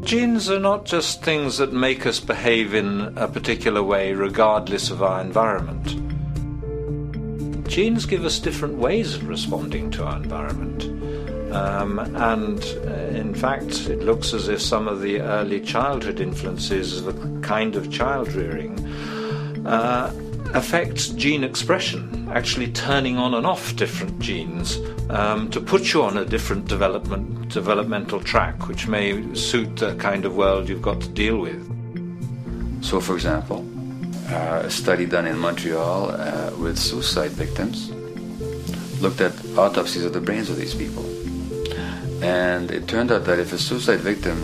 Genes are not just things that make us behave in a particular way regardless of our environment. Genes give us different ways of responding to our environment. In fact, it looks as if some of the early childhood influences of a kind of child rearing affects gene expression, actually turning on and off different genes to put you on a different developmental track, which may suit the kind of world you've got to deal with. So, for example, a study done in Montreal with suicide victims looked at autopsies of the brains of these people. And it turned out that if a suicide victim,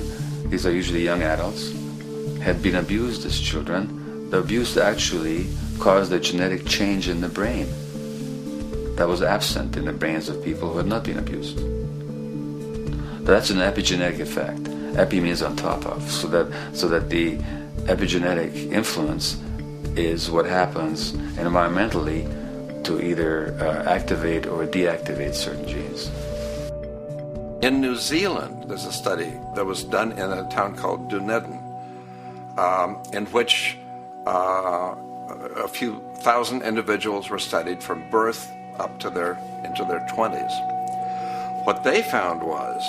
these are usually young adults, had been abused as children, the abuse actually caused a genetic change in the brain that was absent in the brains of people who had not been abused. That's an epigenetic effect. Epi means on top of, so that the epigenetic influence is what happens environmentally to either activate or deactivate certain genes. In New Zealand, there's a study that was done in a town called Dunedin, in which a few thousand individuals were studied from birth up to into their 20s. What they found was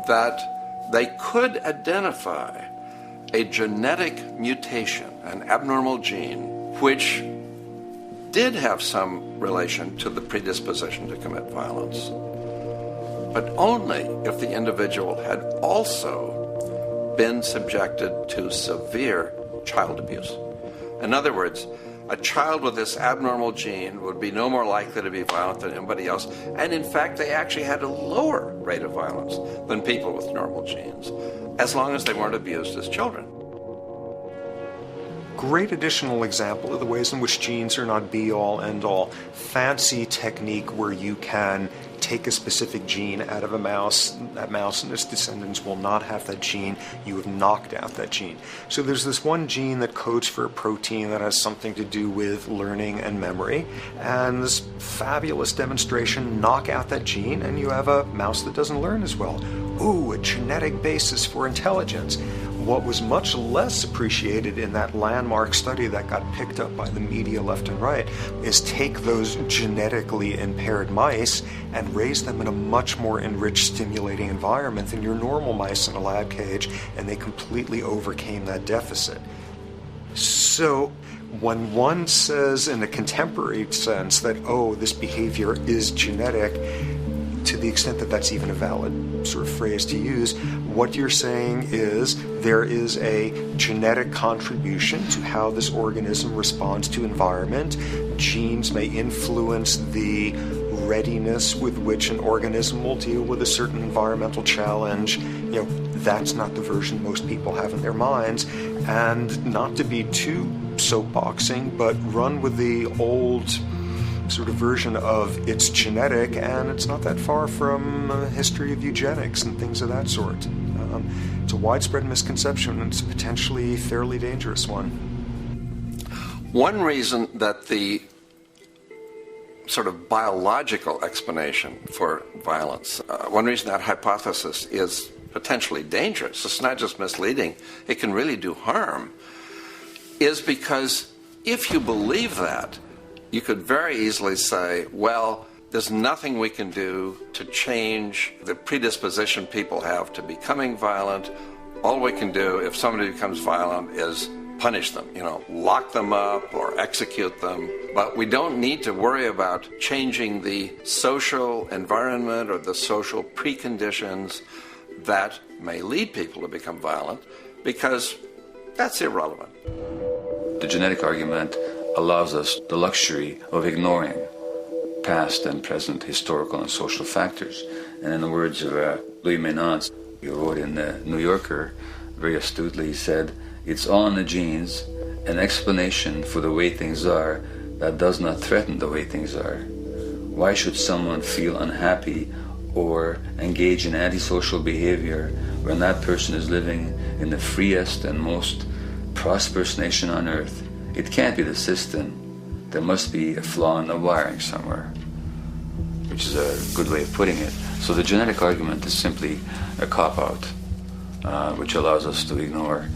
that they could identify a genetic mutation, an abnormal gene, which did have some relation to the predisposition to commit violence, but only if the individual had also been subjected to severe child abuse. In other words, a child with this abnormal gene would be no more likely to be violent than anybody else, and in fact they actually had a lower rate of violence than people with normal genes, as long as they weren't abused as children. Great additional example of the ways in which genes are not be-all, end-all. Fancy technique where you can take a specific gene out of a mouse. That mouse and its descendants will not have that gene. You have knocked out that gene. So there's this one gene that codes for a protein that has something to do with learning and memory. And this fabulous demonstration, knock out that gene and you have a mouse that doesn't learn as well. Ooh, a genetic basis for intelligence. What was much less appreciated in that landmark study that got picked up by the media left and right is take those genetically impaired mice and raise them in a much more enriched, stimulating environment than your normal mice in a lab cage, and they completely overcame that deficit. So when one says in a contemporary sense that, oh, this behavior is genetic, to the extent that that's even a valid sort of phrase to use, what you're saying is there is a genetic contribution to how this organism responds to environment. Genes may influence the readiness with which an organism will deal with a certain environmental challenge. You know, that's not the version most people have in their minds. And not to be too soapboxing, but run with the old sort of version of it's genetic, and it's not that far from a history of eugenics and things of that sort. It's a widespread misconception, and it's a potentially fairly dangerous one. One reason that the sort of biological explanation for violence, one reason that hypothesis is potentially dangerous, it's not just misleading, it can really do harm, is because if you believe that, you could very easily say, well, there's nothing we can do to change the predisposition people have to becoming violent. All we can do if somebody becomes violent is punish them, lock them up or execute them. But we don't need to worry about changing the social environment or the social preconditions that may lead people to become violent, because that's irrelevant. The genetic argument allows us the luxury of ignoring past and present historical and social factors. And in the words of Louis Menand, he wrote in the New Yorker, very astutely, he said, "It's all in the genes, an explanation for the way things are that does not threaten the way things are. Why should someone feel unhappy or engage in antisocial behavior when that person is living in the freest and most prosperous nation on earth? It can't be the system. There must be a flaw in the wiring somewhere," which is a good way of putting it. So the genetic argument is simply a cop-out. which allows us to ignore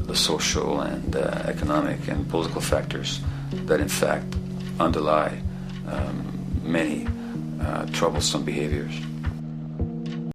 the social and economic and political factors that in fact underlie many troublesome behaviors.